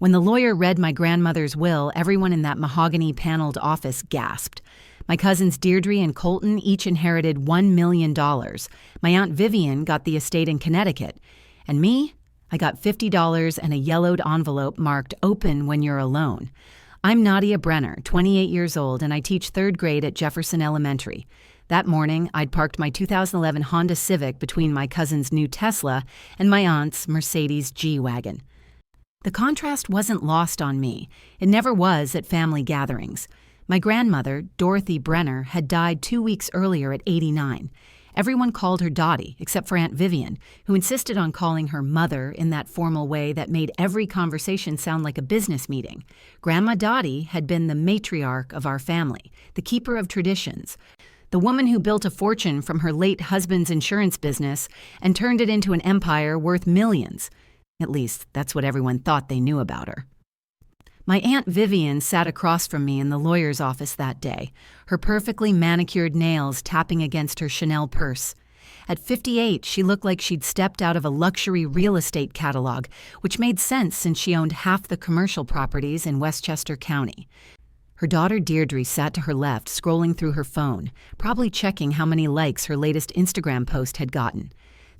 When the lawyer read my grandmother's will, everyone in that mahogany-paneled office gasped. My cousins Deirdre and Colton each inherited $1 million. My Aunt Vivian got the estate in Connecticut. And me? I got $50 and a yellowed envelope marked "Open when you're alone." I'm Nadia Brenner, 28 years old, and I teach third grade at Jefferson Elementary. That morning, I'd parked my 2011 Honda Civic between my cousin's new Tesla and my aunt's Mercedes G-Wagon. The contrast wasn't lost on me. It never was at family gatherings. My grandmother, Dorothy Brenner, had died 2 weeks earlier at 89. Everyone called her Dottie, except for Aunt Vivian, who insisted on calling her mother in that formal way that made every conversation sound like a business meeting. Grandma Dottie had been the matriarch of our family, the keeper of traditions, the woman who built a fortune from her late husband's insurance business and turned it into an empire worth millions. At least, that's what everyone thought they knew about her. My Aunt Vivian sat across from me in the lawyer's office that day, her perfectly manicured nails tapping against her Chanel purse. At 58, she looked like she'd stepped out of a luxury real estate catalog, which made sense since she owned half the commercial properties in Westchester County. Her daughter Deirdre sat to her left, scrolling through her phone, probably checking how many likes her latest Instagram post had gotten.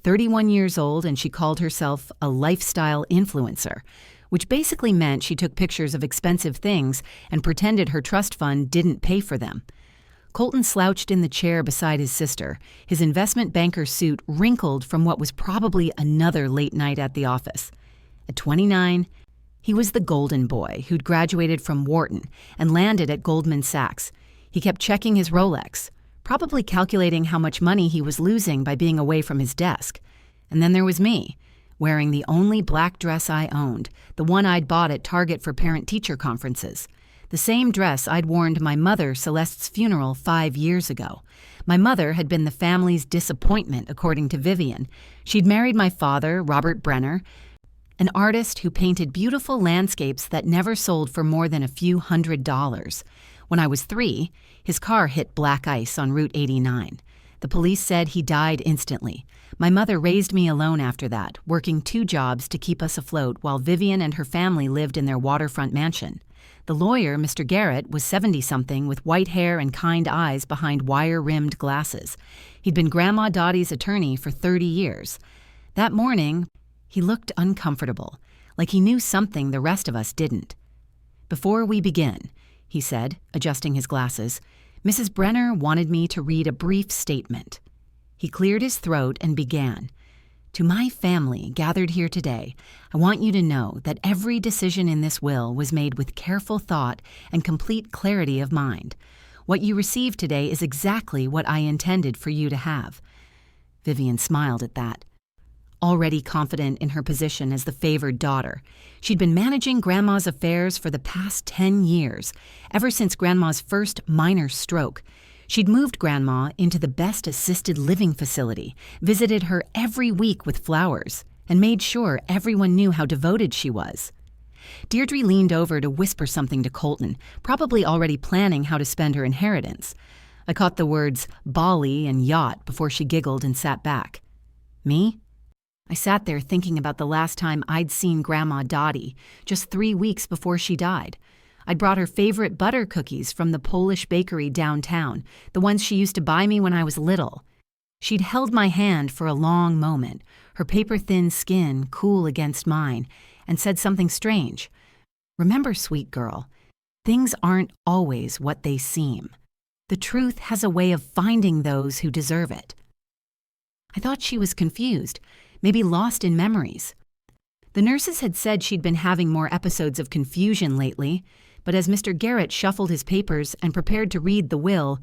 31 years old, and she called herself a lifestyle influencer, which basically meant she took pictures of expensive things and pretended her trust fund didn't pay for them. Colton slouched in the chair beside his sister, his investment banker suit wrinkled from what was probably another late night at the office. At 29, he was the golden boy who'd graduated from Wharton and landed at Goldman Sachs. He kept checking his Rolex, probably calculating how much money he was losing by being away from his desk. And then there was me, wearing the only black dress I owned, the one I'd bought at Target for parent-teacher conferences. The same dress I'd worn to my mother Celeste's funeral 5 years ago. My mother had been the family's disappointment, according to Vivian. She'd married my father, Robert Brenner, an artist who painted beautiful landscapes that never sold for more than a few $100s. When I was 3, his car hit black ice on Route 89. The police said he died instantly. My mother raised me alone after that, working 2 jobs to keep us afloat while Vivian and her family lived in their waterfront mansion. The lawyer, Mr. Garrett, was 70-something with white hair and kind eyes behind wire-rimmed glasses. He'd been Grandma Dottie's attorney for 30 years. That morning, he looked uncomfortable, like he knew something the rest of us didn't. "Before we begin," he said, adjusting his glasses, "Mrs. Brenner wanted me to read a brief statement." He cleared his throat and began. "To my family gathered here today, I want you to know that every decision in this will was made with careful thought and complete clarity of mind. What you received today is exactly what I intended for you to have." Vivian smiled at that. Already confident in her position as the favored daughter, she'd been managing Grandma's affairs for the past 10 years, ever since Grandma's first minor stroke. She'd moved Grandma into the best assisted living facility, visited her every week with flowers, and made sure everyone knew how devoted she was. Deirdre leaned over to whisper something to Colton, probably already planning how to spend her inheritance. I caught the words Bali and yacht before she giggled and sat back. Me? I sat there thinking about the last time I'd seen Grandma Dottie, just 3 weeks before she died. I'd brought her favorite butter cookies from the Polish bakery downtown, the ones she used to buy me when I was little. She'd held my hand for a long moment, her paper-thin skin cool against mine, and said something strange. "Remember, sweet girl, things aren't always what they seem. The truth has a way of finding those who deserve it." I thought she was confused, maybe lost in memories. The nurses had said she'd been having more episodes of confusion lately, but as Mr. Garrett shuffled his papers and prepared to read the will,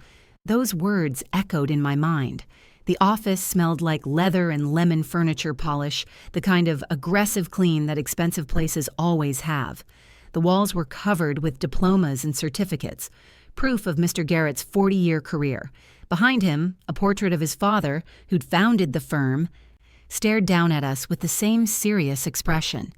those words echoed in my mind. The office smelled like leather and lemon furniture polish, the kind of aggressive clean that expensive places always have. The walls were covered with diplomas and certificates, proof of Mr. Garrett's 40-year career. Behind him, a portrait of his father, who'd founded the firm, stared down at us with the same serious expression.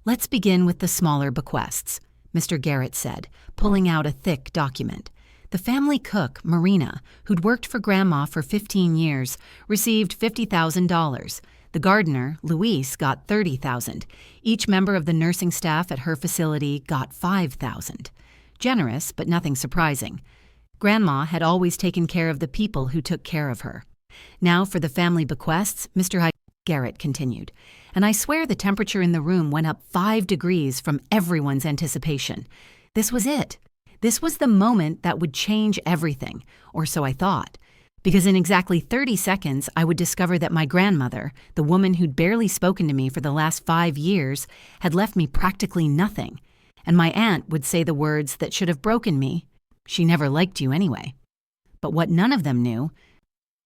"Let's begin with the smaller bequests," Mr. Garrett said, pulling out a thick document. The family cook, Marina, who'd worked for Grandma for 15 years, received $50,000. The gardener, Luis, got $30,000. Each member of the nursing staff at her facility got $5,000. Generous, but nothing surprising. Grandma had always taken care of the people who took care of her. Now for the family bequests, Mr. Garrett continued. And I swear the temperature in the room went up 5 degrees from everyone's anticipation. This was it. This was the moment that would change everything, or so I thought. Because in exactly 30 seconds, I would discover that my grandmother, the woman who'd barely spoken to me for the last 5 years, had left me practically nothing. And my aunt would say the words that should have broken me. She never liked you anyway. But what none of them knew,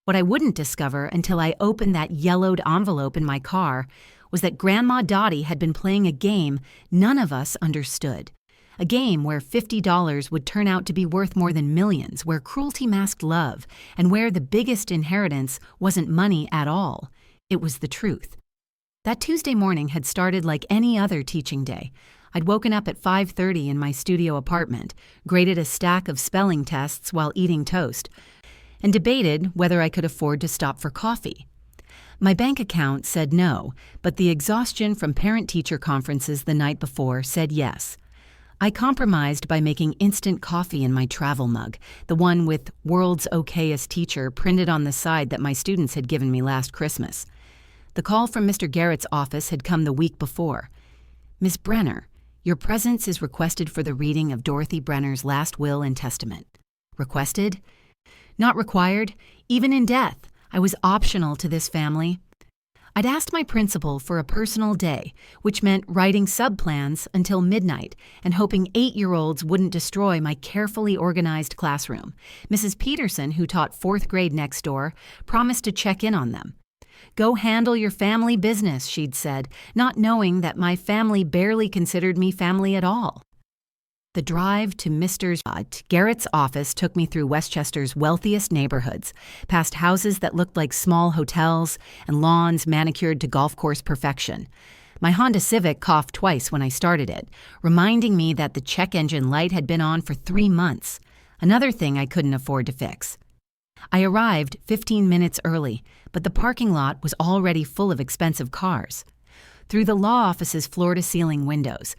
what I wouldn't discover until I opened that yellowed envelope in my car, was that Grandma Dottie had been playing a game none of us understood. A game where $50 would turn out to be worth more than millions, where cruelty masked love, and where the biggest inheritance wasn't money at all. It was the truth. That Tuesday morning had started like any other teaching day. I'd woken up at 5:30 in my studio apartment, graded a stack of spelling tests while eating toast, and debated whether I could afford to stop for coffee. My bank account said no, but the exhaustion from parent-teacher conferences the night before said yes. I compromised by making instant coffee in my travel mug, the one with "World's Okayest Teacher" printed on the side that my students had given me last Christmas. The call from Mr. Garrett's office had come the week before. "Miss Brenner, your presence is requested for the reading of Dorothy Brenner's last will and testament." Requested? Not required. Even in death, I was optional to this family. I'd asked my principal for a personal day, which meant writing subplans until midnight and hoping 8-year-olds wouldn't destroy my carefully organized classroom. Mrs. Peterson, who taught 4th grade next door, promised to check in on them. "Go handle your family business," she'd said, not knowing that my family barely considered me family at all. The drive to Mr. Garrett's office took me through Westchester's wealthiest neighborhoods, past houses that looked like small hotels and lawns manicured to golf course perfection. My Honda Civic coughed twice when I started it, reminding me that the check engine light had been on for 3 months, another thing I couldn't afford to fix. I arrived 15 minutes early, but the parking lot was already full of expensive cars. Through the law office's floor-to-ceiling windows,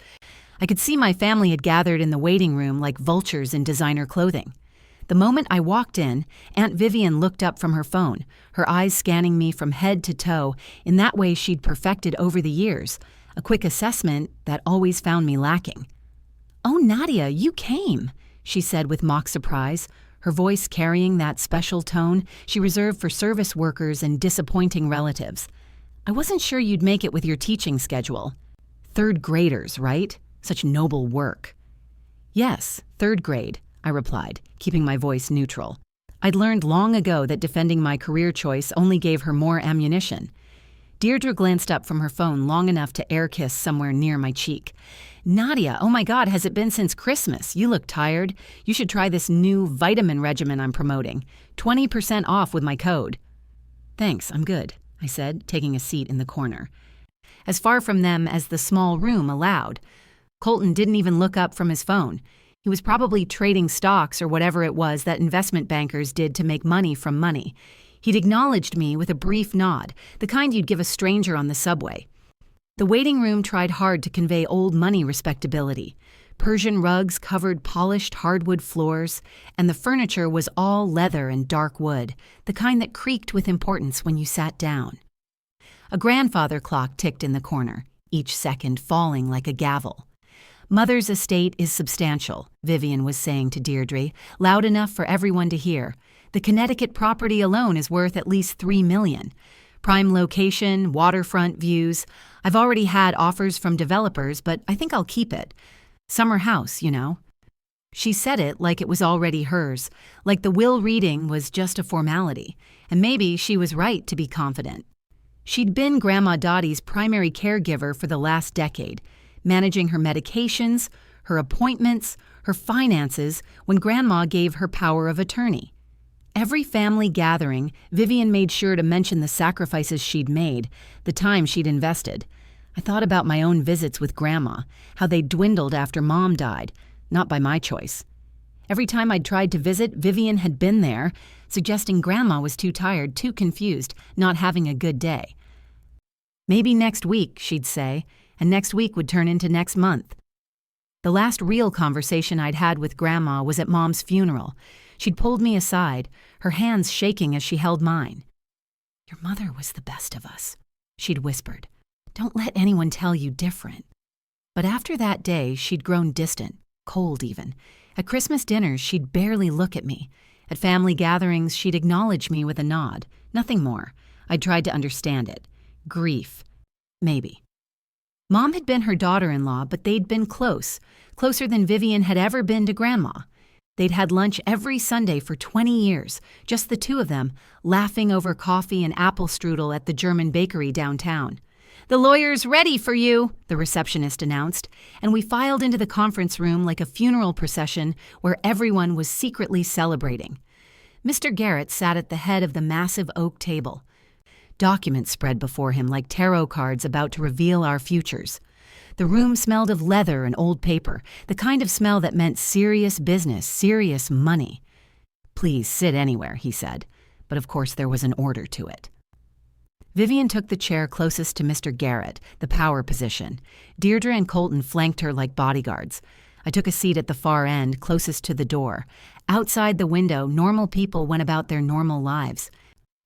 I could see my family had gathered in the waiting room like vultures in designer clothing. The moment I walked in, Aunt Vivian looked up from her phone, her eyes scanning me from head to toe in that way she'd perfected over the years, a quick assessment that always found me lacking. "Oh, Nadia, you came," she said with mock surprise, her voice carrying that special tone she reserved for service workers and disappointing relatives. "I wasn't sure you'd make it with your teaching schedule. 3rd graders, right? Such noble work." "Yes, 3rd grade," I replied, keeping my voice neutral. I'd learned long ago that defending my career choice only gave her more ammunition. Deirdre glanced up from her phone long enough to air kiss somewhere near my cheek. "Nadia, oh my God, has it been since Christmas? You look tired. You should try this new vitamin regimen I'm promoting. 20% off with my code." "Thanks, I'm good," I said, taking a seat in the corner. As far from them as the small room allowed. Colton didn't even look up from his phone. He was probably trading stocks or whatever it was that investment bankers did to make money from money. He'd acknowledged me with a brief nod, the kind you'd give a stranger on the subway. The waiting room tried hard to convey old money respectability. Persian rugs covered polished hardwood floors, and the furniture was all leather and dark wood, the kind that creaked with importance when you sat down. A grandfather clock ticked in the corner, each second falling like a gavel. "Mother's estate is substantial," Vivian was saying to Deirdre, loud enough for everyone to hear. "The Connecticut property alone is worth at least $3 million. Prime location, waterfront views. I've already had offers from developers, but I think I'll keep it. Summer house, you know." She said it like it was already hers, like the will reading was just a formality, and maybe she was right to be confident. She'd been Grandma Dottie's primary caregiver for the last decade, managing her medications, her appointments, her finances when Grandma gave her power of attorney. Every family gathering, Vivian made sure to mention the sacrifices she'd made, the time she'd invested. I thought about my own visits with Grandma, how they dwindled after Mom died, not by my choice. Every time I'd tried to visit, Vivian had been there, suggesting Grandma was too tired, too confused, not having a good day. Maybe next week, she'd say, and next week would turn into next month. The last real conversation I'd had with Grandma was at Mom's funeral. She'd pulled me aside, her hands shaking as she held mine. "Your mother was the best of us," she'd whispered. "Don't let anyone tell you different." But after that day, she'd grown distant, cold even. At Christmas dinners, she'd barely look at me. At family gatherings, she'd acknowledge me with a nod. Nothing more. I'd tried to understand it. Grief. Maybe. Mom had been her daughter-in-law, but they'd been close, closer than Vivian had ever been to Grandma. They'd had lunch every Sunday for 20 years, just the two of them, laughing over coffee and apple strudel at the German bakery downtown. "The lawyer's ready for you," the receptionist announced, and we filed into the conference room like a funeral procession where everyone was secretly celebrating. Mr. Garrett sat at the head of the massive oak table. Documents spread before him like tarot cards about to reveal our futures. The room smelled of leather and old paper, the kind of smell that meant serious business, serious money. "Please sit anywhere," he said, but of course there was an order to it. Vivian took the chair closest to Mr. Garrett, the power position. Deirdre and Colton flanked her like bodyguards. I took a seat at the far end, closest to the door. Outside the window, normal people went about their normal lives.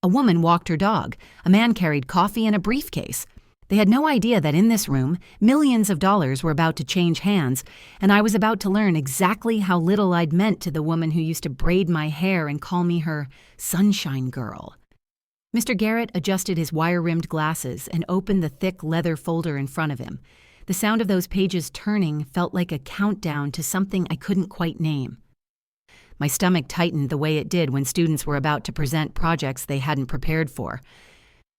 A woman walked her dog. A man carried coffee in a briefcase. They had no idea that in this room, millions of dollars were about to change hands, and I was about to learn exactly how little I'd meant to the woman who used to braid my hair and call me her sunshine girl. Mr. Garrett adjusted his wire-rimmed glasses and opened the thick leather folder in front of him. The sound of those pages turning felt like a countdown to something I couldn't quite name. My stomach tightened the way it did when students were about to present projects they hadn't prepared for.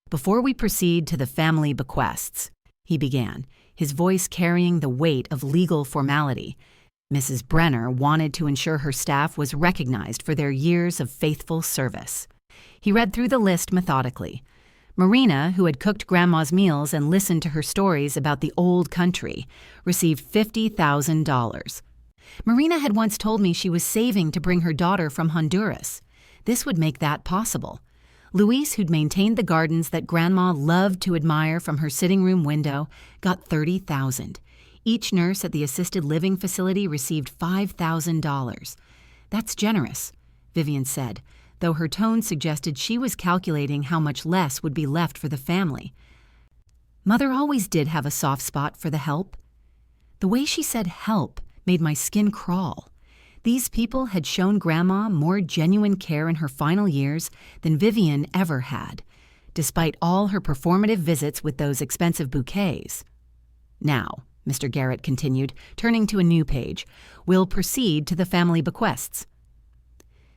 "Before we proceed to the family bequests," he began, his voice carrying the weight of legal formality. Mrs. Brenner wanted to ensure her staff was recognized for their years of faithful service. He read through the list methodically. Marina, who had cooked Grandma's meals and listened to her stories about the old country, received $50,000. Marina had once told me she was saving to bring her daughter from Honduras. This would make that possible. Luis, who'd maintained the gardens that Grandma loved to admire from her sitting room window, got $30,000. Each nurse at the assisted living facility received $5,000. "That's generous," Vivian said, though her tone suggested she was calculating how much less would be left for the family. Mother always did have a soft spot for the help. The way she said help made my skin crawl. These people had shown Grandma more genuine care in her final years than Vivian ever had, despite all her performative visits with those expensive bouquets. "Now," Mr. Garrett continued, turning to a new page, "we'll proceed to the family bequests."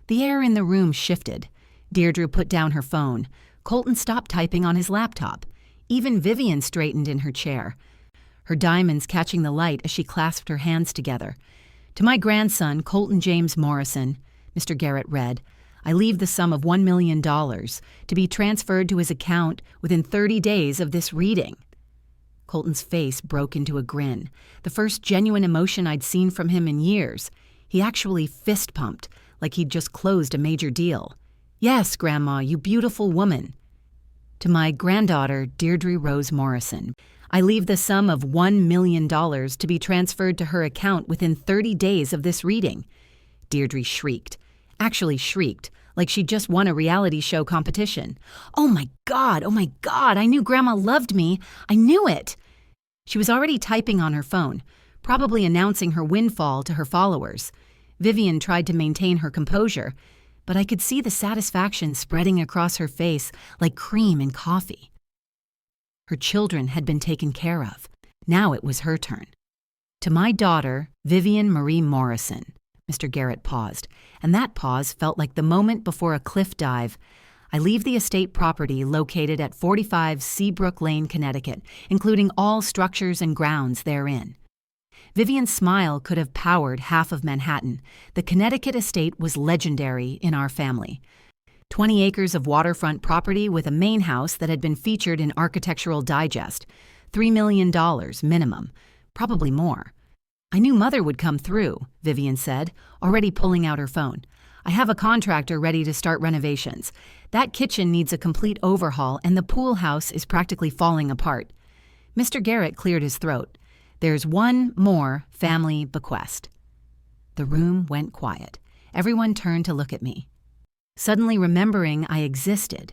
The air in the room shifted. Deirdre put down her phone. Colton stopped typing on his laptop. Even Vivian straightened in her chair, her diamonds catching the light as she clasped her hands together. "To my grandson, Colton James Morrison," Mr. Garrett read, "I leave the sum of $1 million to be transferred to his account within 30 days of this reading." Colton's face broke into a grin, the first genuine emotion I'd seen from him in years. He actually fist-pumped, like he'd just closed a major deal. "Yes, Grandma, you beautiful woman." "To my granddaughter, Deirdre Rose Morrison, I leave the sum of $1 million to be transferred to her account within 30 days of this reading." Deirdre shrieked. Actually shrieked, like she'd just won a reality show competition. Oh my God, I knew Grandma loved me. I knew it. She was already typing on her phone, probably announcing her windfall to her followers. Vivian tried to maintain her composure, but I could see the satisfaction spreading across her face like cream in coffee. Her children had been taken care of. Now it was her turn. "To my daughter, Vivian Marie Morrison," Mr. Garrett paused, and that pause felt like the moment before a cliff dive. "I leave the estate property located at 45 Seabrook Lane, Connecticut, including all structures and grounds therein." Vivian's smile could have powered half of Manhattan. The Connecticut estate was legendary in our family. 20 acres of waterfront property with a main house that had been featured in Architectural Digest. $3 million minimum, probably more. "I knew Mother would come through," Vivian said, already pulling out her phone. I have a contractor ready to start renovations. That kitchen needs a complete overhaul, and the pool house is practically falling apart. Mr. Garrett cleared his throat. There's one more family bequest. The room went quiet. Everyone turned to look at me. Suddenly remembering I existed.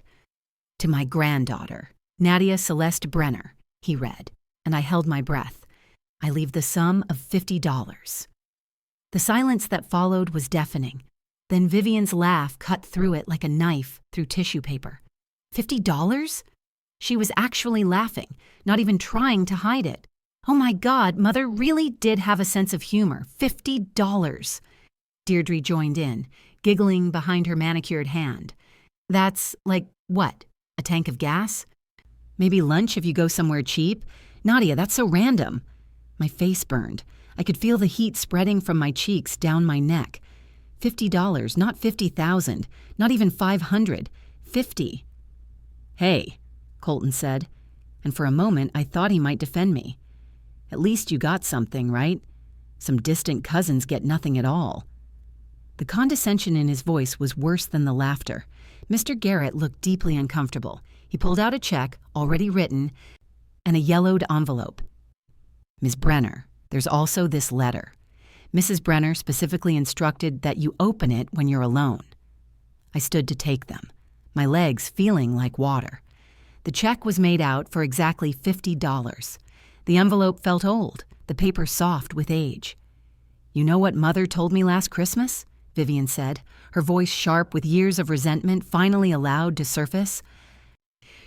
To my granddaughter, Nadia Celeste Brenner, he read, and I held my breath. I leave the sum of $50. The silence that followed was deafening. Then Vivian's laugh cut through it like a knife through tissue paper. $50? She was actually laughing, not even trying to hide it. Oh my God, Mother really did have a sense of humor. $50. Deirdre joined in, giggling behind her manicured hand. That's like what? A tank of gas? Maybe lunch if you go somewhere cheap? Nadia, that's so random. My face burned. I could feel the heat spreading from my cheeks down my neck. $50, not 50,000, not even 500. 50. Hey, Colton said, and for a moment I thought he might defend me. At least you got something, right? Some distant cousins get nothing at all. The condescension in his voice was worse than the laughter. Mr. Garrett looked deeply uncomfortable. He pulled out a check, already written, and a yellowed envelope. Ms. Brenner, there's also this letter. Mrs. Brenner specifically instructed that you open it when you're alone. I stood to take them, my legs feeling like water. The check was made out for exactly $50. The envelope felt old, the paper soft with age. You know what Mother told me last Christmas? Vivian said, her voice sharp with years of resentment finally allowed to surface.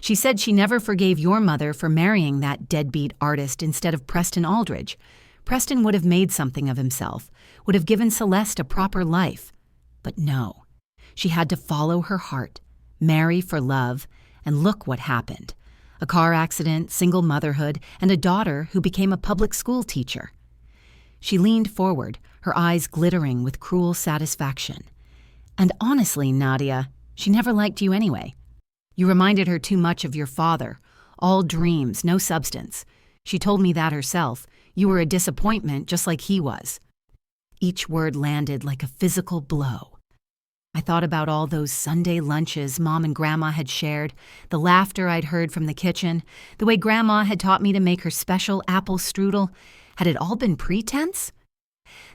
She said she never forgave your mother for marrying that deadbeat artist instead of Preston Aldridge. Preston would have made something of himself, would have given Celeste a proper life. But no, she had to follow her heart, marry for love, and look what happened. A car accident, single motherhood, and a daughter who became a public school teacher. She leaned forward, her eyes glittering with cruel satisfaction. And honestly, Nadia, she never liked you anyway. You reminded her too much of your father, all dreams, no substance. She told me that herself. You were a disappointment just like he was. Each word landed like a physical blow. I thought about all those Sunday lunches Mom and Grandma had shared, the laughter I'd heard from the kitchen, the way Grandma had taught me to make her special apple strudel. Had it all been pretense?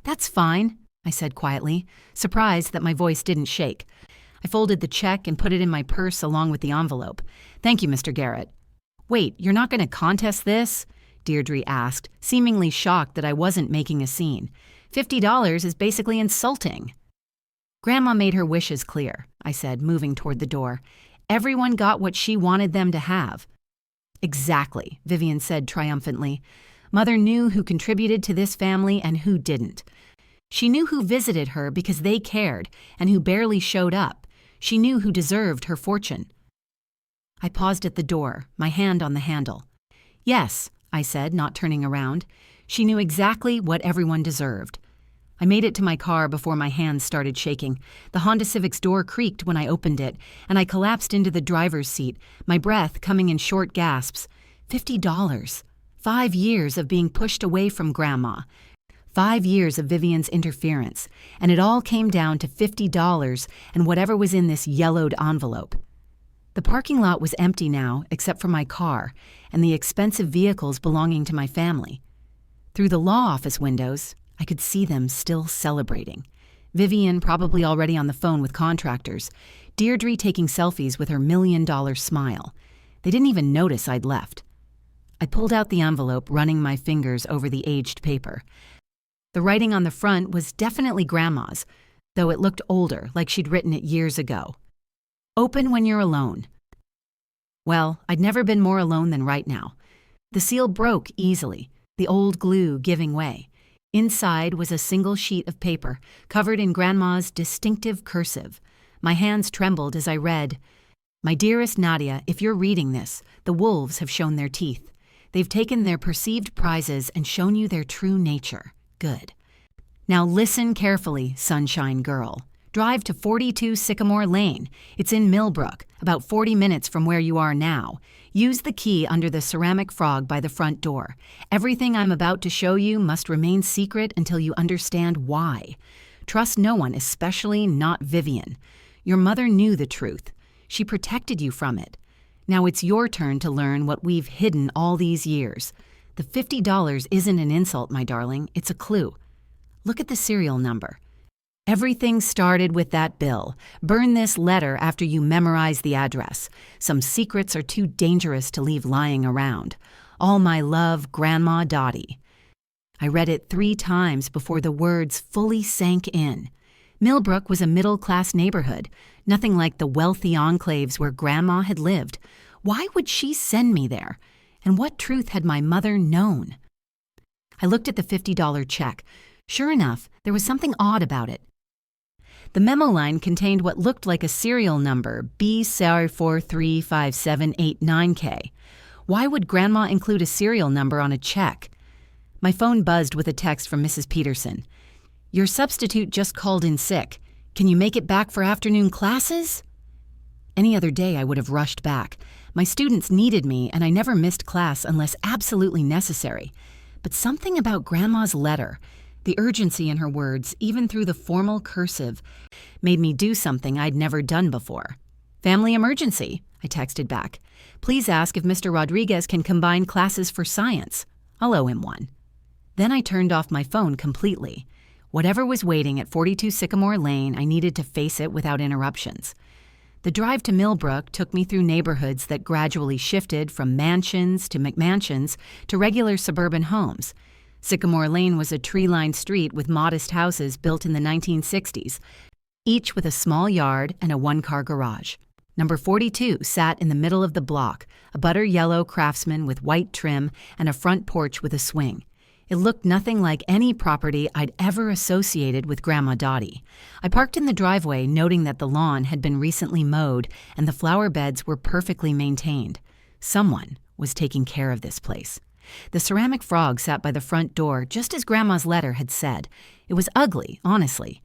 That's fine, I said quietly, surprised that my voice didn't shake. I folded the check and put it in my purse along with the envelope. Thank you, Mr. Garrett. Wait, you're not going to contest this? Deirdre asked, seemingly shocked that I wasn't making a scene. $50 is basically insulting. Grandma made her wishes clear, I said, moving toward the door. Everyone got what she wanted them to have. Exactly, Vivian said triumphantly. Mother knew who contributed to this family and who didn't. She knew who visited her because they cared and who barely showed up. She knew who deserved her fortune. I paused at the door, my hand on the handle. Yes, I said, not turning around. She knew exactly what everyone deserved. I made it to my car before my hands started shaking. The Honda Civic's door creaked when I opened it, and I collapsed into the driver's seat, my breath coming in short gasps. $50. 5 years of being pushed away from Grandma. 5 years of Vivian's interference, and it all came down to $50 and whatever was in this yellowed envelope. The parking lot was empty now, except for my car and the expensive vehicles belonging to my family. Through the law office windows, I could see them still celebrating. Vivian probably already on the phone with contractors, Deirdre taking selfies with her $1,000,000 smile. They didn't even notice I'd left. I pulled out the envelope, running my fingers over the aged paper. The writing on the front was definitely Grandma's, though it looked older, like she'd written it years ago. Open when you're alone. Well, I'd never been more alone than right now. The seal broke easily, the old glue giving way. Inside was a single sheet of paper, covered in Grandma's distinctive cursive. My hands trembled as I read, "My dearest Nadia, if you're reading this, the wolves have shown their teeth. They've taken their perceived prizes and shown you their true nature. Good. Now listen carefully, Sunshine Girl. Drive to 42 Sycamore Lane. It's in Millbrook, about 40 minutes from where you are now. Use the key under the ceramic frog by the front door. Everything I'm about to show you must remain secret until you understand why. Trust no one, especially not Vivian. Your mother knew the truth. She protected you from it. Now it's your turn to learn what we've hidden all these years. The $50 isn't an insult, my darling. It's a clue. Look at the serial number. Everything started with that bill. Burn this letter after you memorize the address. Some secrets are too dangerous to leave lying around. All my love, Grandma Dottie. I read it 3 times before the words fully sank in. Millbrook was a middle-class neighborhood, nothing like the wealthy enclaves where Grandma had lived. Why would she send me there? And what truth had my mother known? I looked at the $50 check. Sure enough, there was something odd about it. The memo line contained what looked like a serial number, B435789K. Why would Grandma include a serial number on a check? My phone buzzed with a text from Mrs. Peterson. Your substitute just called in sick. Can you make it back for afternoon classes? Any other day I would have rushed back. My students needed me, and I never missed class unless absolutely necessary. But something about Grandma's letter, the urgency in her words, even through the formal cursive, made me do something I'd never done before. Family emergency, I texted back. Please ask if Mr. Rodriguez can combine classes for science. I'll owe him one. Then I turned off my phone completely. Whatever was waiting at 42 Sycamore Lane, I needed to face it without interruptions. The drive to Millbrook took me through neighborhoods that gradually shifted from mansions to McMansions to regular suburban homes. Sycamore Lane was a tree-lined street with modest houses built in the 1960s, each with a small yard and a one-car garage. Number 42 sat in the middle of the block, a butter yellow Craftsman with white trim and a front porch with a swing. It looked nothing like any property I'd ever associated with Grandma Dottie. I parked in the driveway, noting that the lawn had been recently mowed and the flower beds were perfectly maintained. Someone was taking care of this place. The ceramic frog sat by the front door, just as Grandma's letter had said. It was ugly, honestly.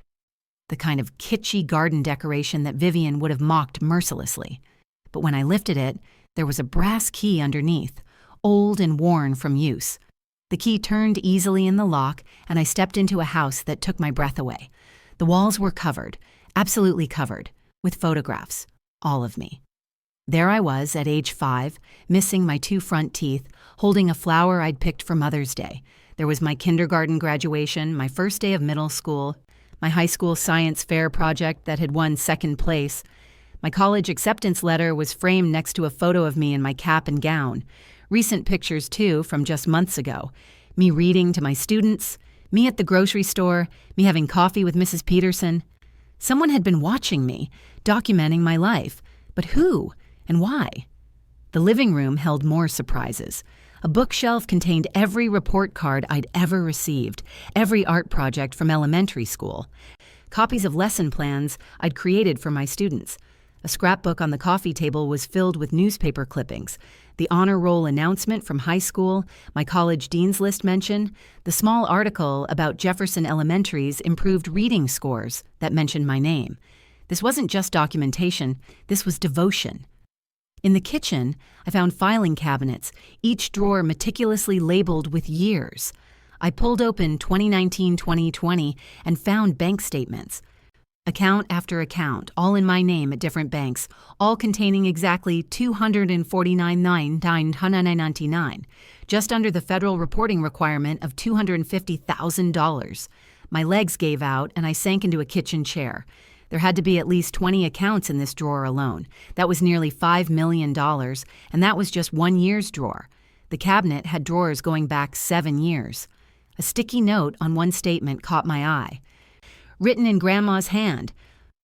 The kind of kitschy garden decoration that Vivian would have mocked mercilessly. But when I lifted it, there was a brass key underneath, old and worn from use. The key turned easily in the lock, and I stepped into a house that took my breath away. The walls were covered, absolutely covered, with photographs, all of me. There I was at age 5, missing my 2 front teeth, holding a flower I'd picked for Mother's Day. There was my kindergarten graduation, my first day of middle school, my high school science fair project that had won 2nd place. My college acceptance letter was framed next to a photo of me in my cap and gown. Recent pictures, too, from just months ago. Me reading to my students, me at the grocery store, me having coffee with Mrs. Peterson. Someone had been watching me, documenting my life. But who and why? The living room held more surprises. A bookshelf contained every report card I'd ever received, every art project from elementary school, copies of lesson plans I'd created for my students. A scrapbook on the coffee table was filled with newspaper clippings, the honor roll announcement from high school, my college dean's list mention, the small article about Jefferson Elementary's improved reading scores that mentioned my name. This wasn't just documentation, this was devotion. In the kitchen, I found filing cabinets, each drawer meticulously labeled with years. I pulled open 2019-2020 and found bank statements. Account after account, all in my name at different banks, all containing exactly $249,999, just under the federal reporting requirement of $250,000. My legs gave out and I sank into a kitchen chair. There had to be at least 20 accounts in this drawer alone. That was nearly $5 million, and that was just 1 year's drawer. The cabinet had drawers going back 7 years. A sticky note on one statement caught my eye. Written in Grandma's hand,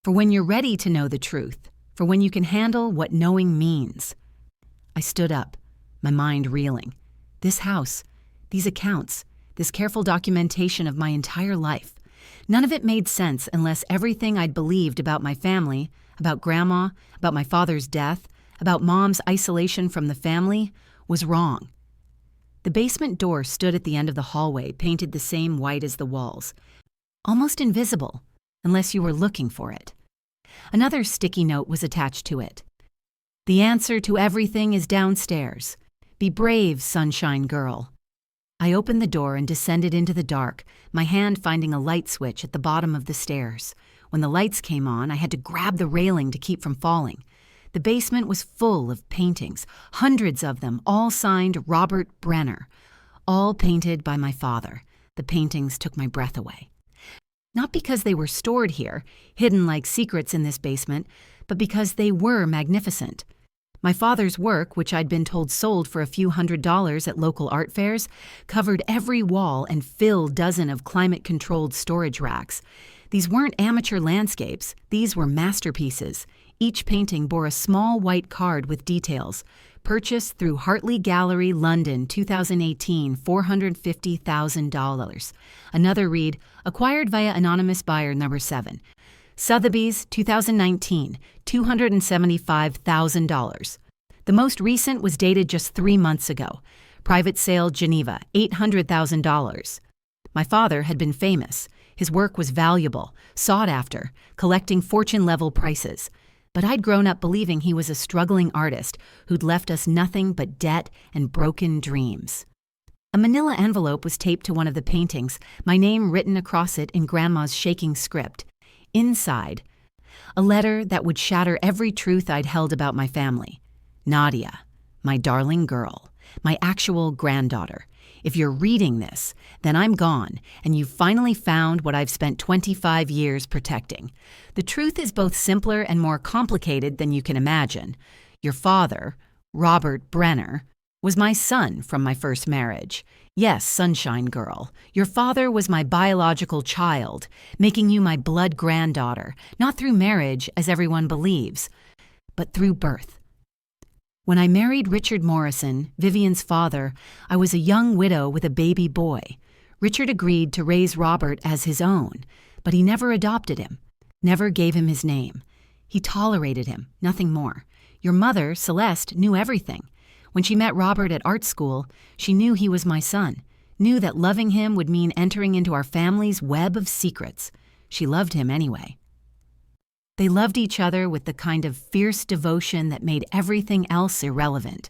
for when you're ready to know the truth, for when you can handle what knowing means. I stood up, my mind reeling. This house, these accounts, this careful documentation of my entire life. None of it made sense unless everything I'd believed about my family, about Grandma, about my father's death, about Mom's isolation from the family, was wrong. The basement door stood at the end of the hallway, painted the same white as the walls. Almost invisible, unless you were looking for it. Another sticky note was attached to it. The answer to everything is downstairs. Be brave, sunshine girl. I opened the door and descended into the dark, my hand finding a light switch at the bottom of the stairs. When the lights came on, I had to grab the railing to keep from falling. The basement was full of paintings, hundreds of them, all signed Robert Brenner, all painted by my father. The paintings took my breath away. Not because they were stored here, hidden like secrets in this basement, but because they were magnificent. My father's work, which I'd been told sold for a few $100s at local art fairs, covered every wall and filled dozens of climate-controlled storage racks. These weren't amateur landscapes, these were masterpieces. Each painting bore a small white card with details. Purchased through Hartley Gallery, London, 2018, $450,000. Another read, acquired via anonymous buyer number 7. Sotheby's, 2019, $275,000. The most recent was dated just 3 months ago. Private sale, Geneva, $800,000. My father had been famous. His work was valuable, sought after, collecting fortune-level prices. But I'd grown up believing he was a struggling artist who'd left us nothing but debt and broken dreams. A manila envelope was taped to one of the paintings, my name written across it in Grandma's shaking script. Inside, a letter that would shatter every truth I'd held about my family. Nadia, my darling girl, my actual granddaughter. If you're reading this, then I'm gone, and you've finally found what I've spent 25 years protecting. The truth is both simpler and more complicated than you can imagine. Your father, Robert Brenner, was my son from my first marriage. Yes, Sunshine Girl, your father was my biological child, making you my blood granddaughter, not through marriage, as everyone believes, but through birth. When I married Richard Morrison, Vivian's father, I was a young widow with a baby boy. Richard agreed to raise Robert as his own, but he never adopted him, never gave him his name. He tolerated him, nothing more. Your mother, Celeste, knew everything. When she met Robert at art school, she knew he was my son, knew that loving him would mean entering into our family's web of secrets. She loved him anyway. They loved each other with the kind of fierce devotion that made everything else irrelevant.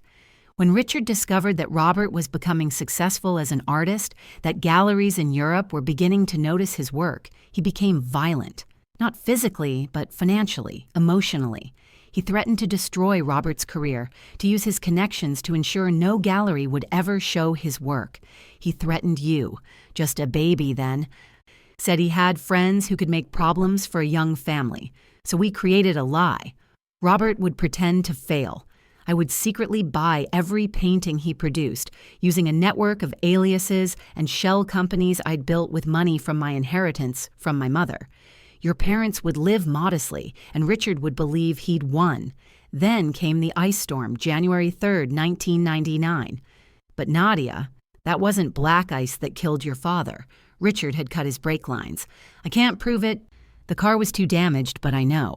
When Richard discovered that Robert was becoming successful as an artist, that galleries in Europe were beginning to notice his work, he became violent. Not physically, but financially, emotionally. He threatened to destroy Robert's career, to use his connections to ensure no gallery would ever show his work. He threatened you, just a baby then. Said he had friends who could make problems for a young family. So we created a lie. Robert would pretend to fail. I would secretly buy every painting he produced, using a network of aliases and shell companies I'd built with money from my inheritance from my mother. Your parents would live modestly, and Richard would believe he'd won. Then came the ice storm, January 3rd, 1999. But Nadia, that wasn't black ice that killed your father. Richard had cut his brake lines. I can't prove it. The car was too damaged, but I know.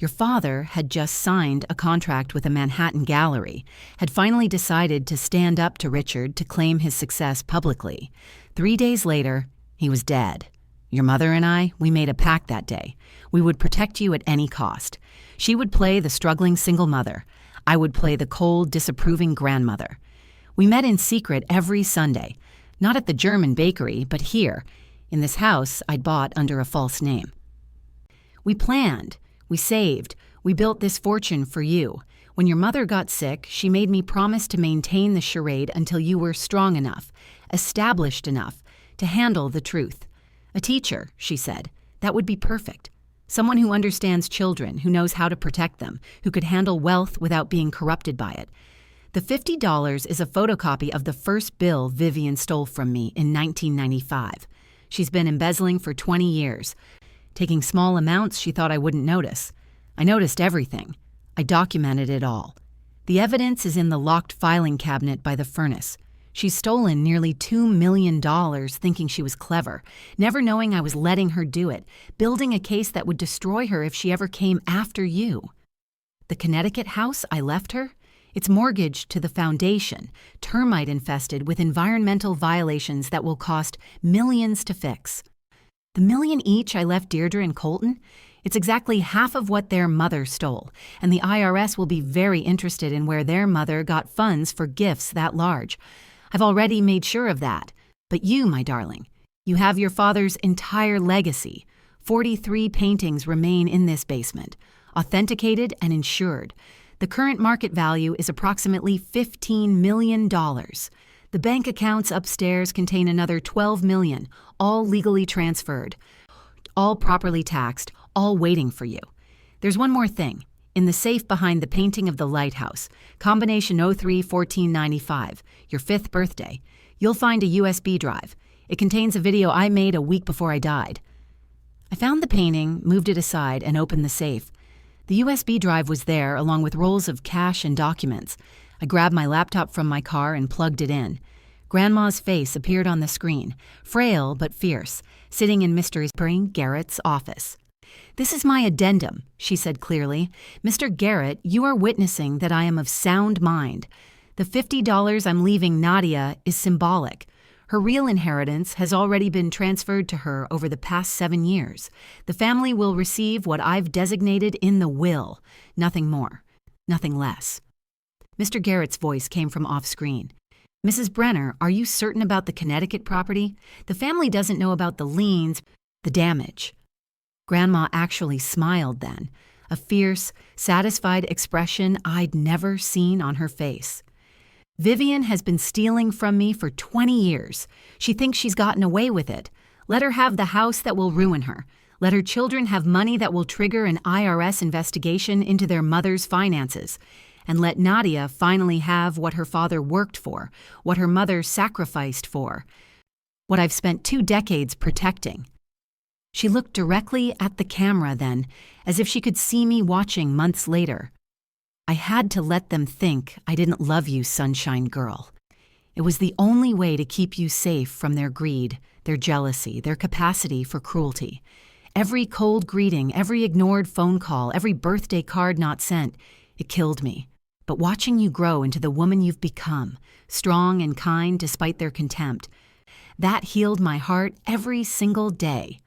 Your father had just signed a contract with a Manhattan gallery, had finally decided to stand up to Richard to claim his success publicly. 3 days later, he was dead. Your mother and I, we made a pact that day. We would protect you at any cost. She would play the struggling single mother. I would play the cold, disapproving grandmother. We met in secret every Sunday, not at the German bakery, but here, in this house I'd bought under a false name. We planned, we saved, we built this fortune for you. When your mother got sick, she made me promise to maintain the charade until you were strong enough, established enough, to handle the truth. A teacher, she said, that would be perfect. Someone who understands children, who knows how to protect them, who could handle wealth without being corrupted by it. The $50 is a photocopy of the first bill Vivian stole from me in 1995. She's been embezzling for 20 years. Taking small amounts she thought I wouldn't notice. I noticed everything. I documented it all. The evidence is in the locked filing cabinet by the furnace. She's stolen nearly $2 million thinking she was clever, never knowing I was letting her do it, building a case that would destroy her if she ever came after you. The Connecticut house I left her? It's mortgaged to the foundation, termite infested with environmental violations that will cost millions to fix. The $1 million each I left Deirdre and Colton? It's exactly half of what their mother stole, and the IRS will be very interested in where their mother got funds for gifts that large. I've already made sure of that. But you, my darling, you have your father's entire legacy. 43 paintings remain in this basement, authenticated and insured. The current market value is approximately $15 million. The bank accounts upstairs contain another $12 million, all legally transferred, all properly taxed, all waiting for you. There's one more thing. In the safe behind the painting of the lighthouse, combination 03-1495, your 5th birthday, you'll find a USB drive. It contains a video I made a week before I died. I found the painting, moved it aside, and opened the safe. The USB drive was there, along with rolls of cash and documents. I grabbed my laptop from my car and plugged it in. Grandma's face appeared on the screen, frail but fierce, sitting in Mr. Garrett's office. "This is my addendum," she said clearly. "Mr. Garrett, you are witnessing that I am of sound mind. The $50 I'm leaving Nadia is symbolic. Her real inheritance has already been transferred to her over the past 7 years. The family will receive what I've designated in the will, nothing more, nothing less." Mr. Garrett's voice came from off-screen. "Mrs. Brenner, are you certain about the Connecticut property? The family doesn't know about the liens, the damage." Grandma actually smiled then, a fierce, satisfied expression I'd never seen on her face. "Vivian has been stealing from me for 20 years. She thinks she's gotten away with it. Let her have the house that will ruin her. Let her children have money that will trigger an IRS investigation into their mother's finances. And let Nadia finally have what her father worked for, what her mother sacrificed for, what I've spent 2 decades protecting." She looked directly at the camera then, as if she could see me watching months later. "I had to let them think I didn't love you, sunshine girl. It was the only way to keep you safe from their greed, their jealousy, their capacity for cruelty. Every cold greeting, every ignored phone call, every birthday card not sent, it killed me. But watching you grow into the woman you've become, strong and kind despite their contempt, that healed my heart every single day."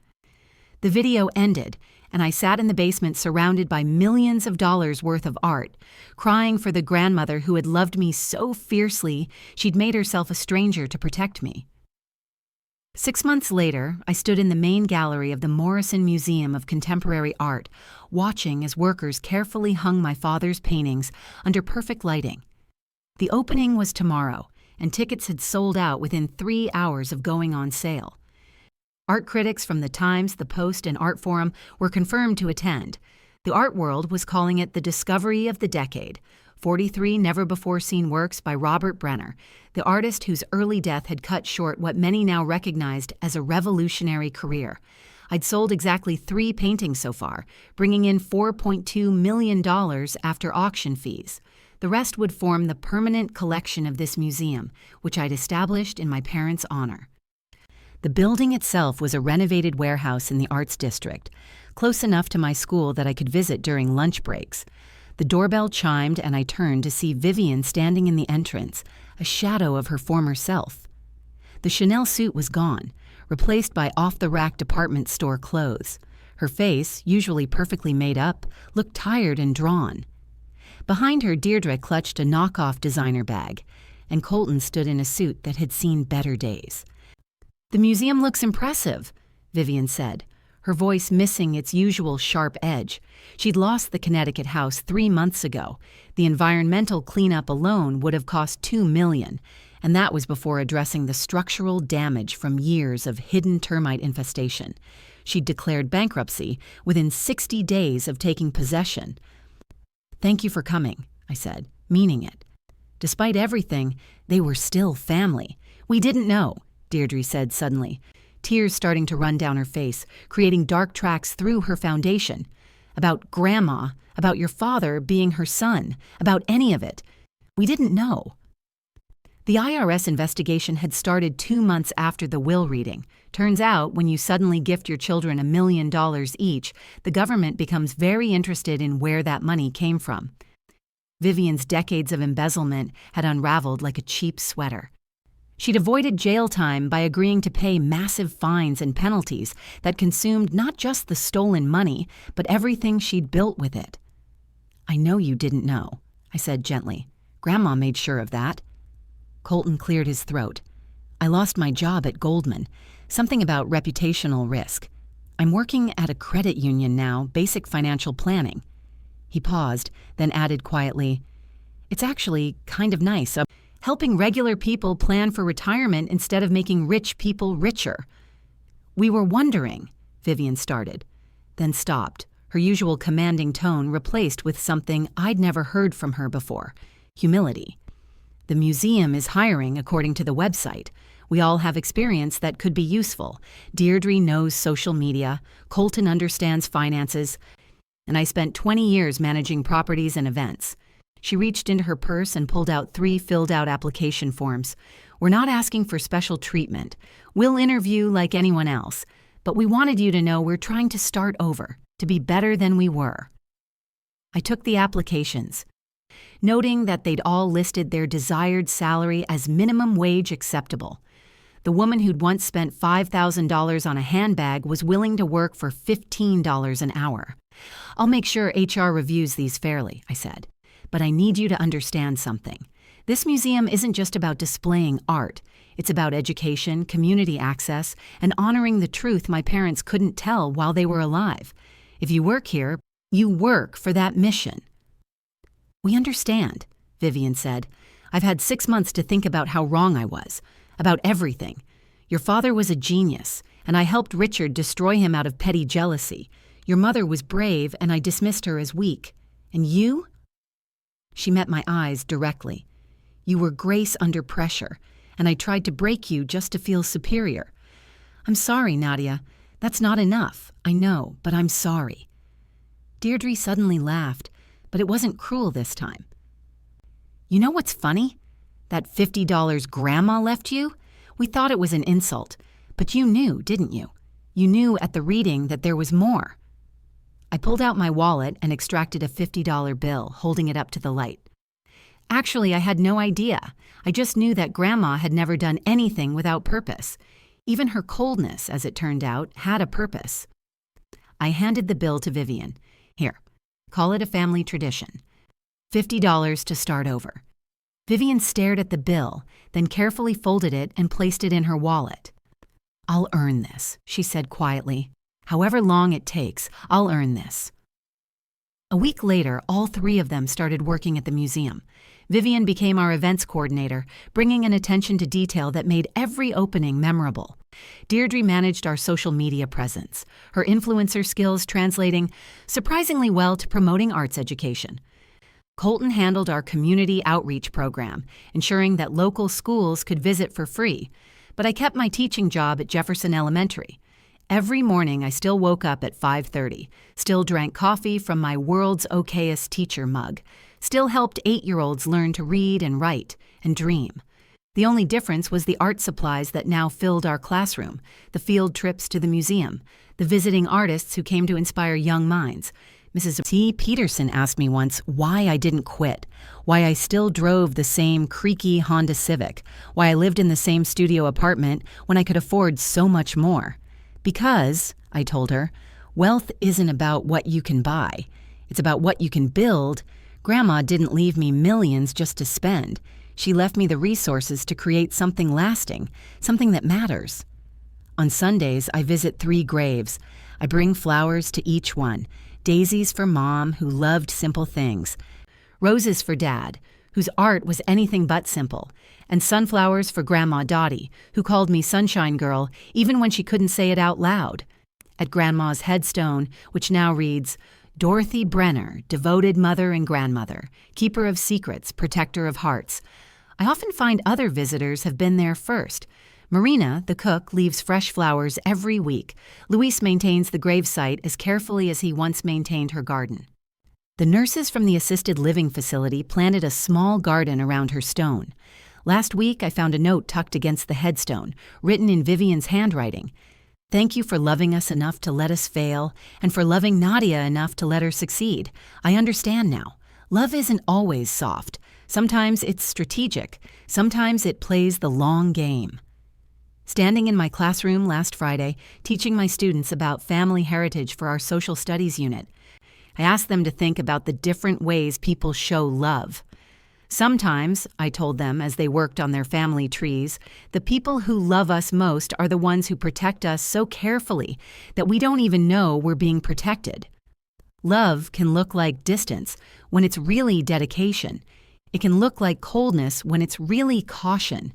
The video ended, and I sat in the basement surrounded by millions of dollars worth of art, crying for the grandmother who had loved me so fiercely she'd made herself a stranger to protect me. 6 months later, I stood in the main gallery of the Morrison Museum of Contemporary Art, watching as workers carefully hung my father's paintings under perfect lighting. The opening was tomorrow, and tickets had sold out within 3 hours of going on sale. Art critics from the Times, the Post, and Art Forum were confirmed to attend. The art world was calling it the discovery of the decade. 43 never-before-seen works by Robert Brenner, the artist whose early death had cut short what many now recognized as a revolutionary career. I'd sold exactly 3 paintings so far, bringing in $4.2 million after auction fees. The rest would form the permanent collection of this museum, which I'd established in my parents' honor. The building itself was a renovated warehouse in the Arts District, close enough to my school that I could visit during lunch breaks. The doorbell chimed and I turned to see Vivian standing in the entrance, a shadow of her former self. The Chanel suit was gone, replaced by off-the-rack department store clothes. Her face, usually perfectly made up, looked tired and drawn. Behind her, Deirdre clutched a knockoff designer bag, and Colton stood in a suit that had seen better days. "The museum looks impressive," Vivian said, her voice missing its usual sharp edge. She'd lost the Connecticut house 3 months ago. The environmental cleanup alone would have cost $2 million, and that was before addressing the structural damage from years of hidden termite infestation. She'd declared bankruptcy within 60 days of taking possession. "Thank you for coming," I said, meaning it. Despite everything, they were still family. "We didn't know," Deirdre said suddenly, tears starting to run down her face, creating dark tracks through her foundation. "About Grandma, about your father being her son, about any of it. We didn't know." The IRS investigation had started 2 months after the will reading. Turns out, when you suddenly gift your children $1 million each, the government becomes very interested in where that money came from. Vivian's decades of embezzlement had unraveled like a cheap sweater. She'd avoided jail time by agreeing to pay massive fines and penalties that consumed not just the stolen money, but everything she'd built with it. "I know you didn't know," I said gently. "Grandma made sure of that." Colton cleared his throat. I lost my job at Goldman. Something about reputational risk. I'm working at a credit union now, basic financial planning. He paused, then added quietly, It's actually kind of nice, helping regular people plan for retirement instead of making rich people richer. We were wondering, Vivian started, then stopped, her usual commanding tone replaced with something I'd never heard from her before, humility. The museum is hiring, according to the website. We all have experience that could be useful. Deirdre knows social media, Colton understands finances, and I spent 20 years managing properties and events. She reached into her purse and pulled out 3 filled-out application forms. We're not asking for special treatment. We'll interview like anyone else, but we wanted you to know we're trying to start over, to be better than we were. I took the applications, noting that they'd all listed their desired salary as minimum wage acceptable. The woman who'd once spent $5,000 on a handbag was willing to work for $15 an hour. I'll make sure HR reviews these fairly, I said. But I need you to understand something. This museum isn't just about displaying art. It's about education, community access, and honoring the truth my parents couldn't tell while they were alive. If you work here, you work for that mission. We understand, Vivian said. I've had 6 months to think about how wrong I was, about everything. Your father was a genius, and I helped Richard destroy him out of petty jealousy. Your mother was brave, and I dismissed her as weak. And you? She met my eyes directly. You were grace under pressure, and I tried to break you just to feel superior. I'm sorry, Nadia. That's not enough. I know, but I'm sorry. Deirdre suddenly laughed, but it wasn't cruel this time. You know what's funny? That $50 Grandma left you? We thought it was an insult, but you knew, didn't you? You knew at the reading that there was more. I pulled out my wallet and extracted a $50 bill, holding it up to the light. Actually, I had no idea. I just knew that Grandma had never done anything without purpose. Even her coldness, as it turned out, had a purpose. I handed the bill to Vivian. Here, call it a family tradition. $50 to start over. Vivian stared at the bill, then carefully folded it and placed it in her wallet. I'll earn this, she said quietly. However long it takes, I'll earn this. A week later, all 3 of them started working at the museum. Vivian became our events coordinator, bringing an attention to detail that made every opening memorable. Deirdre managed our social media presence, her influencer skills translating surprisingly well to promoting arts education. Colton handled our community outreach program, ensuring that local schools could visit for free, but I kept my teaching job at Jefferson Elementary. Every morning I still woke up at 5:30, still drank coffee from my world's okayest teacher mug, still helped 8-year-olds learn to read and write and dream. The only difference was the art supplies that now filled our classroom, the field trips to the museum, the visiting artists who came to inspire young minds. Mrs. T. Peterson asked me once why I didn't quit, why I still drove the same creaky Honda Civic, why I lived in the same studio apartment when I could afford so much more. Because, I told her, wealth isn't about what you can buy. It's about what you can build. Grandma didn't leave me millions just to spend. She left me the resources to create something lasting, something that matters. On Sundays, I visit 3 graves. I bring flowers to each one. Daisies for Mom, who loved simple things. Roses for Dad, whose art was anything but simple. And sunflowers for Grandma Dottie, who called me Sunshine Girl even when she couldn't say it out loud. At Grandma's headstone, which now reads, Dorothy Brenner, devoted mother and grandmother, keeper of secrets, protector of hearts. I often find other visitors have been there first. Marina, the cook, leaves fresh flowers every week. Luis maintains the gravesite as carefully as he once maintained her garden. The nurses from the assisted living facility planted a small garden around her stone. Last week, I found a note tucked against the headstone, written in Vivian's handwriting. Thank you for loving us enough to let us fail, and for loving Nadia enough to let her succeed. I understand now. Love isn't always soft. Sometimes it's strategic. Sometimes it plays the long game. Standing in my classroom last Friday, teaching my students about family heritage for our social studies unit, I asked them to think about the different ways people show love. Sometimes, I told them as they worked on their family trees, the people who love us most are the ones who protect us so carefully that we don't even know we're being protected. Love can look like distance when it's really dedication. It can look like coldness when it's really caution.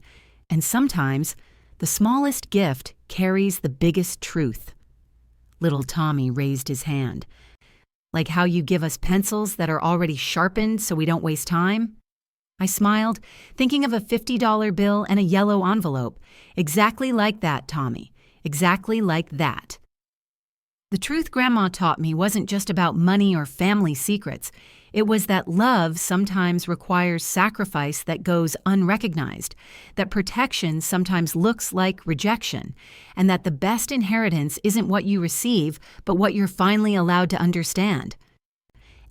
And sometimes, the smallest gift carries the biggest truth. Little Tommy raised his hand. Like how you give us pencils that are already sharpened so we don't waste time? I smiled, thinking of a $50 bill and a yellow envelope. Exactly like that, Tommy. Exactly like that. The truth Grandma taught me wasn't just about money or family secrets. It was that love sometimes requires sacrifice that goes unrecognized, that protection sometimes looks like rejection, and that the best inheritance isn't what you receive, but what you're finally allowed to understand.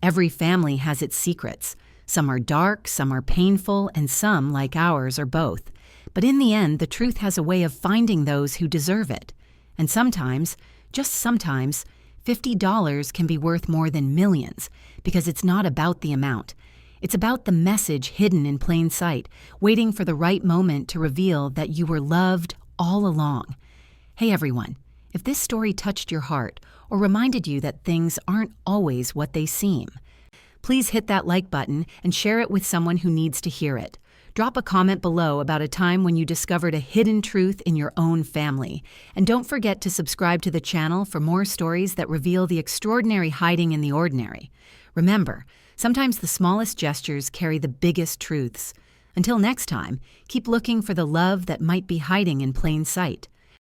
Every family has its secrets. Some are dark, some are painful, and some, like ours, are both. But in the end, the truth has a way of finding those who deserve it. And sometimes, just sometimes, $50 can be worth more than millions, because it's not about the amount. It's about the message hidden in plain sight, waiting for the right moment to reveal that you were loved all along. Hey everyone, if this story touched your heart or reminded you that things aren't always what they seem, please hit that like button and share it with someone who needs to hear it. Drop a comment below about a time when you discovered a hidden truth in your own family. And don't forget to subscribe to the channel for more stories that reveal the extraordinary hiding in the ordinary. Remember, sometimes the smallest gestures carry the biggest truths. Until next time, keep looking for the love that might be hiding in plain sight.